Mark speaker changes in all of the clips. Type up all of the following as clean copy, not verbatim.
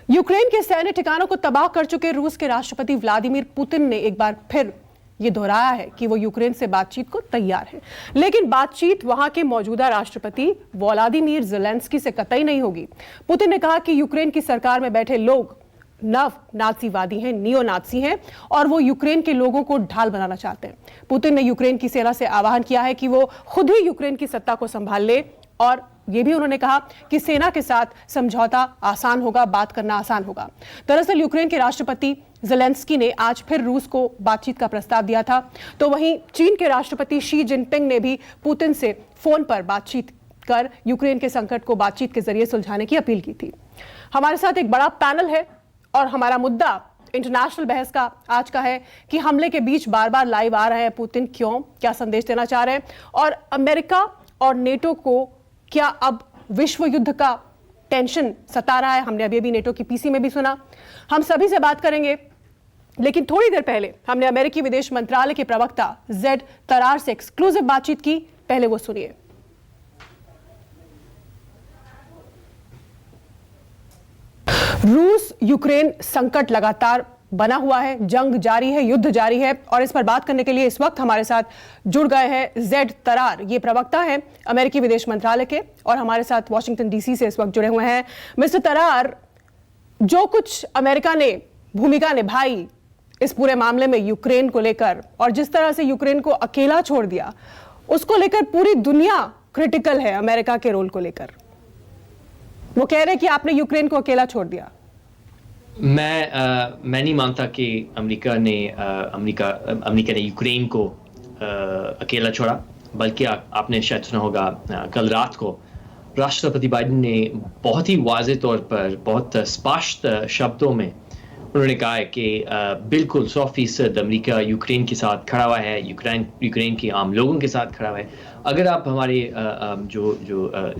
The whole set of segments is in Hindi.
Speaker 1: यूक्रेन के सैन्य ठिकानों को तबाह कर चुके रूस के राष्ट्रपति व्लादिमीर पुतिन ने एक बार फिर ये दोहराया है कि वो यूक्रेन से बातचीत को तैयार है, लेकिन बातचीत वहां के मौजूदा राष्ट्रपति वोलोदिमीर ज़ेलेंस्की से कतई नहीं होगी। पुतिन ने कहा कि यूक्रेन की सरकार में बैठे लोग नव नाजीवादी हैं, नियो नाजी हैं और वो यूक्रेन के लोगों को ढाल बनाना चाहते हैं। पुतिन ने यूक्रेन की सेना से आह्वान किया है कि वो खुद ही यूक्रेन की सत्ता को संभाल ले और ये भी उन्होंने कहा कि सेना के साथ समझौता आसान होगा, बात करना आसान होगा। दरअसल यूक्रेन के राष्ट्रपति ज़ेलेंस्की ने आज फिर रूस को बातचीत का प्रस्ताव दिया था, तो वहीं चीन के राष्ट्रपति शी जिनपिंग ने भी पुतिन से फोन पर बातचीत कर यूक्रेन के संकट को बातचीत के जरिए सुलझाने की अपील की थी। हमारे साथ एक बड़ा पैनल है और हमारा मुद्दा इंटरनेशनल बहस का आज का है कि हमले के बीच बार बार लाइव आ रहे हैं पुतिन, क्यों, क्या संदेश देना चाह रहे हैं और अमेरिका और नेटो को क्या अब विश्व युद्ध का टेंशन सता रहा है। हमने अभी नेटो की पीसी में भी सुना। हम सभी से बात करेंगे, लेकिन थोड़ी देर पहले हमने अमेरिकी विदेश मंत्रालय के प्रवक्ता जेड तरार से एक्सक्लूसिव बातचीत की, पहले वो सुनिए। रूस यूक्रेन संकट लगातार बना हुआ है, जंग जारी है, युद्ध जारी है और इस पर बात करने के लिए इस वक्त हमारे साथ जुड़ गए हैं जेड तरार। ये प्रवक्ता हैं अमेरिकी विदेश मंत्रालय के और हमारे साथ वॉशिंगटन डीसी से इस वक्त जुड़े हुए हैं। मिस्टर तरार, जो कुछ अमेरिका ने भूमिका निभाई इस पूरे मामले में यूक्रेन को लेकर और जिस तरह से यूक्रेन को अकेला छोड़ दिया, उसको लेकर पूरी दुनिया क्रिटिकल है अमेरिका के रोल को लेकर। वो कह रहे हैं कि आपने यूक्रेन को अकेला छोड़ दिया।
Speaker 2: मैं नहीं मानता कि अमेरिका ने यूक्रेन को अकेला छोड़ा, बल्कि आपने शायद सुना होगा कल रात को राष्ट्रपति बाइडेन ने बहुत ही वाज़े तौर पर, बहुत स्पष्ट शब्दों में उन्होंने कहा है कि बिल्कुल 100% अमेरिका यूक्रेन के साथ खड़ा हुआ है, यूक्रेन के आम लोगों के साथ खड़ा हुआ है। अगर आप हमारे जो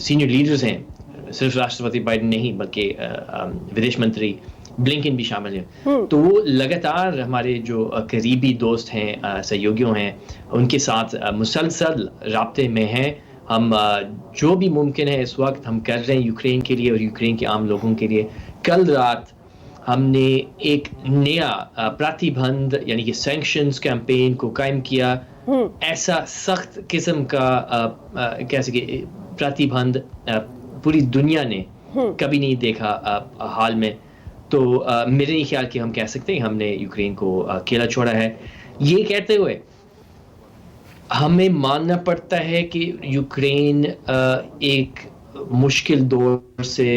Speaker 2: सीनियर लीडर्स हैं, सिर्फ राष्ट्रपति बाइडेन नहीं बल्कि विदेश मंत्री ब्लिंकन भी शामिल हैं, तो वो लगातार हमारे जो करीबी दोस्त हैं, सहयोगियों हैं, उनके साथ मुसलसल राब्ते में हैं। हम जो भी मुमकिन है इस वक्त हम कर रहे हैं यूक्रेन के लिए और यूक्रेन के आम लोगों के लिए। कल रात हमने एक नया प्रतिबंध यानी कि सैंक्शंस कैंपेन को कायम किया। ऐसा सख्त किस्म का कैसे कि प्रतिबंध पूरी दुनिया ने कभी नहीं देखा हाल में। तो मेरे नहीं ख्याल कि हम कह सकते हैं हमने यूक्रेन को अकेला छोड़ा है। ये कहते हुए हमें मानना पड़ता है कि यूक्रेन एक मुश्किल दौर से,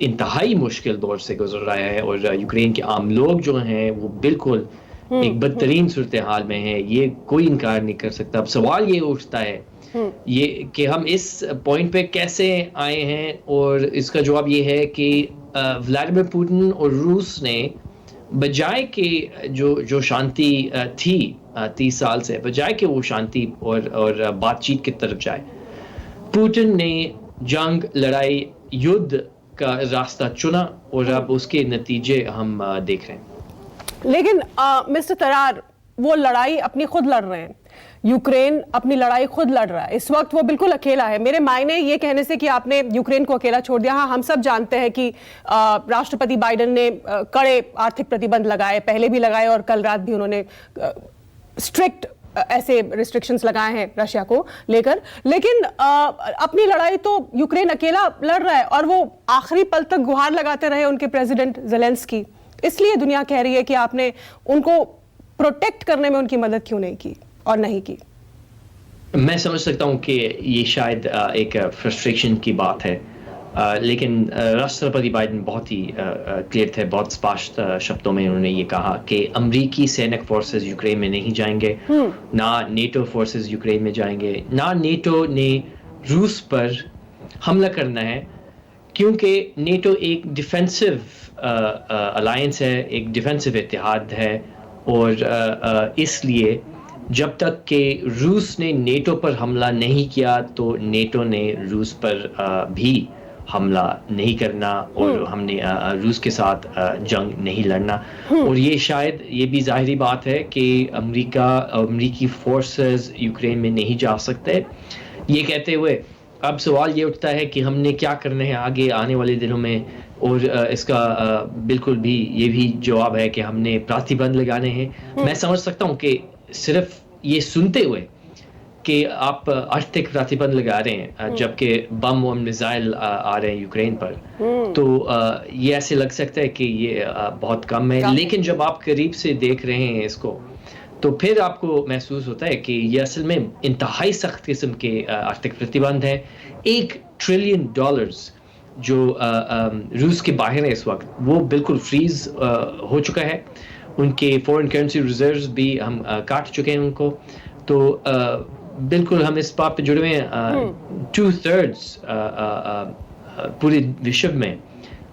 Speaker 2: इंतहाई मुश्किल दौर से गुजर रहा है और यूक्रेन के आम लोग जो हैं वो बिल्कुल एक बदतरीन सूरत हाल में हैं। ये कोई इनकार नहीं कर सकता। अब सवाल ये उठता है ये कि हम इस पॉइंट पे कैसे आए हैं, और इसका जवाब ये है कि व्लादिमीर पुतिन और रूस ने बजाय कि जो शांति थी 30 साल से, बजाय कि वो शांति और बातचीत की तरफ जाए, पुतिन ने जंग, लड़ाई, युद्ध का रास्ता चुना और अब उसके नतीजे हम देख रहे हैं।
Speaker 1: लेकिन मिस्टर तरार, वो लड़ाई अपनी खुद लड़ रहे हैं, यूक्रेन अपनी लड़ाई खुद लड़ रहा है। इस वक्त वो बिल्कुल अकेला है। मेरे मायने ये कहने से कि आपने यूक्रेन को अकेला छोड़ दिया। हाँ, हम सब जानते हैं कि राष्ट्रपति बाइडेन ने कड़े आर्थिक प्रतिबंध लगाए, पहले भी लगाए और कल रात भी उन्होंने स्ट्रिक्ट ऐसे रिस्ट्रिक्शंस लगाए हैं रशिया को लेकर। लेकिन अपनी लड़ाई तो यूक्रेन अकेला लड़ रहा है और वो आखिरी पल तक गुहार लगाते रहे उनके प्रेसिडेंट ज़ेलेंस्की। इसलिए दुनिया कह रही है कि आपने उनको प्रोटेक्ट करने में उनकी मदद क्यों नहीं की और नहीं की।
Speaker 2: मैं समझ सकता हूं कि ये शायद एक फ्रस्ट्रेशन की बात है, लेकिन राष्ट्रपति बाइडेन बहुत ही क्लियर थे, बहुत स्पष्ट शब्दों में उन्होंने ये कहा कि अमेरिकी सैनिक फोर्सेस यूक्रेन में नहीं जाएंगे, ना नेटो फोर्सेस यूक्रेन में जाएंगे, ना नेटो ने रूस पर हमला करना है, क्योंकि नेटो एक डिफेंसिव अलायंस है, एक डिफेंसिव इत्तेहाद है और इसलिए जब तक कि रूस ने नेटो पर हमला नहीं किया तो नेटो ने रूस पर भी हमला नहीं करना और हमने रूस के साथ जंग नहीं लड़ना। और ये शायद ये भी ज़ाहिरी बात है कि अमेरिकी फोर्सेस यूक्रेन में नहीं जा सकते। ये कहते हुए अब सवाल ये उठता है कि हमने क्या करना है आगे आने वाले दिनों में, और इसका बिल्कुल भी ये भी जवाब है कि हमने प्रतिबंध लगाने हैं। मैं समझ सकता हूँ कि सिर्फ ये सुनते हुए कि आप आर्थिक प्रतिबंध लगा रहे हैं जबकि बम और मिसाइल आ रहे हैं यूक्रेन पर, तो ये ऐसे लग सकता है कि ये बहुत कम है। लेकिन जब आप करीब से देख रहे हैं इसको, तो फिर आपको महसूस होता है कि ये असल में इंतहाई सख्त किस्म के आर्थिक प्रतिबंध हैं। $1 ट्रिलियन जो रूस के बाहर है इस वक्त, वो बिल्कुल फ्रीज हो चुका है। उनके फॉरेन करेंसी रिजर्व्स भी हम काट चुके हैं उनको। तो बिल्कुल हम इस बात पे जुड़े हुए हैं। 2/3 पूरे विश्व में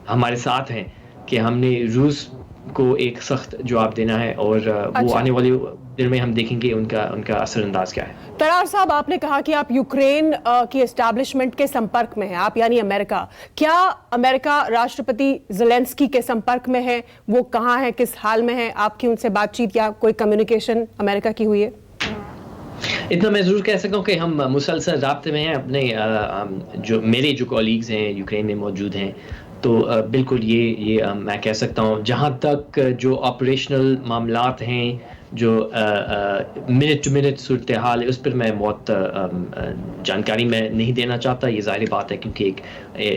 Speaker 2: हमारे साथ हैं कि हमने रूस को एक सख्त जवाब देना है, और वो आने वाले दिन में हम देखेंगे उनका असरअंदाज क्या है।
Speaker 1: तरार साहब, आपने कहा कि आप यूक्रेन की एस्टैब्लिशमेंट के संपर्क में हैं, आप यानी अमेरिका। क्या अमेरिका राष्ट्रपति ज़ेलेंस्की के संपर्क में है? वो कहाँ है, किस हाल में है? आपकी उनसे बातचीत या कोई कम्युनिकेशन अमेरिका की हुई है?
Speaker 2: इतना मैं ज़रूर कह सकता हूँ कि हम मुसलसल राब्ते में हैं अपने जो मेरे कॉलीग्स हैं यूक्रेन में मौजूद हैं। तो बिल्कुल ये मैं कह सकता हूँ, जहाँ तक जो ऑपरेशनल मामलात हैं, जो मिनट टू मिनट सूरत हाल है, उस पर मैं बहुत जानकारी मैं नहीं देना चाहता। ये ज़ाहिर बात है क्योंकि एक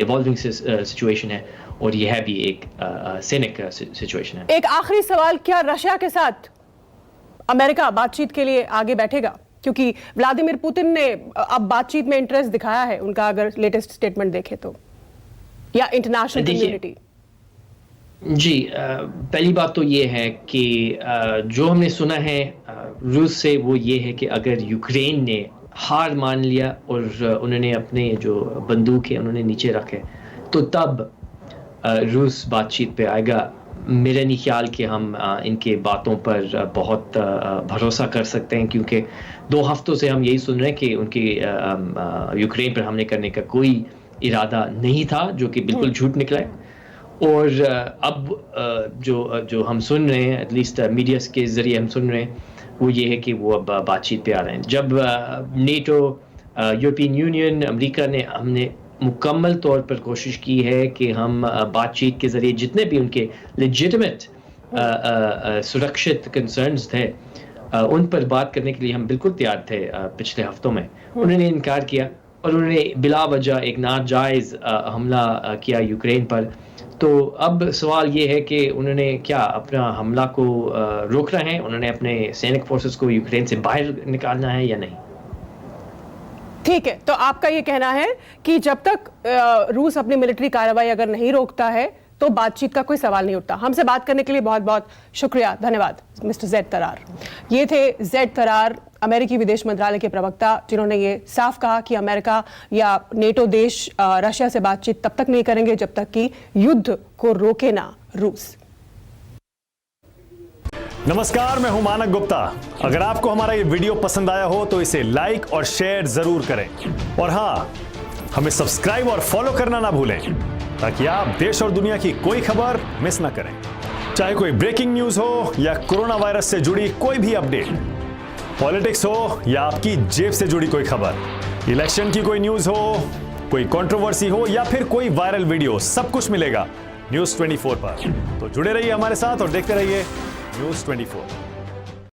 Speaker 2: इवॉल्विंग सिचुएशन है, और ये है भी एक सैनिक सिचुएशन है।
Speaker 1: एक आखिरी सवाल, क्या रशिया के साथ अमेरिका बातचीत के लिए आगे बैठेगा? क्योंकि व्लादिमीर पुतिन ने अब बातचीत में इंटरेस्ट दिखाया है, उनका अगर लेटेस्ट स्टेटमेंट देखें तो, या इंटरनेशनल कम्युनिटी।
Speaker 2: जी, पहली बात तो ये है कि जो हमने सुना है रूस से, वो ये है कि अगर यूक्रेन ने हार मान लिया और उन्होंने अपने जो बंदूक है उन्होंने नीचे रखे, तो तब रूस बातचीत पे आएगा। मेरा नहीं ख्याल कि हम इनके बातों पर बहुत भरोसा कर सकते हैं, क्योंकि 2 हफ्तों से हम यही सुन रहे हैं कि उनके यूक्रेन पर हमले करने का कोई इरादा नहीं था, जो कि बिल्कुल झूठ निकला है। और अब जो हम सुन रहे हैं, एटलीस्ट मीडिया के ज़रिए हम सुन रहे हैं, वो ये है कि वो अब बातचीत पे आ रहे हैं। जब नेटो, यूरोपियन यूनियन, अमेरिका ने हमने मुकम्मल तौर पर कोशिश की है कि हम बातचीत के ज़रिए जितने भी उनके लेजिटिमेट सुरक्षित कंसर्न्स थे, उन पर बात करने के लिए हम बिल्कुल तैयार थे। पिछले हफ्तों में उन्होंने इनकार किया और उन्होंने बिला वजह एक नाजायज़ हमला किया यूक्रेन पर। तो अब सवाल ये है कि उन्होंने क्या अपना हमला को रोकना है, उन्होंने अपने सैनिक फोर्सेस को यूक्रेन से बाहर निकालना है या नहीं?
Speaker 1: ठीक है, तो आपका ये कहना है कि जब तक रूस अपनी मिलिट्री कार्रवाई अगर नहीं रोकता है तो बातचीत का कोई सवाल नहीं उठता। हमसे बात करने के लिए बहुत बहुत शुक्रिया, धन्यवाद मिस्टर ज़ैद तरार। ये थे ज़ैद तरार, अमेरिकी विदेश मंत्रालय के प्रवक्ता, जिन्होंने ये साफ कहा कि अमेरिका या नेटो देश रशिया से बातचीत तब तक नहीं करेंगे जब तक कि युद्ध को रोके ना रूस।
Speaker 3: नमस्कार, मैं हूं मानक गुप्ता। अगर आपको हमारा ये वीडियो पसंद आया हो तो इसे लाइक और शेयर जरूर करें, और हाँ, हमें सब्सक्राइब और फॉलो करना ना भूलें ताकि आप देश और दुनिया की कोई खबर मिस ना करें। चाहे कोई ब्रेकिंग न्यूज हो या कोरोना वायरस से जुड़ी कोई भी अपडेट, पॉलिटिक्स हो या आपकी जेब से जुड़ी कोई खबर, इलेक्शन की कोई न्यूज हो, कोई कंट्रोवर्सी हो या फिर कोई वायरल वीडियो, सब कुछ मिलेगा न्यूज़ 24 पर। तो जुड़े रहिए हमारे साथ और देखते रहिए न्यूज़ 24।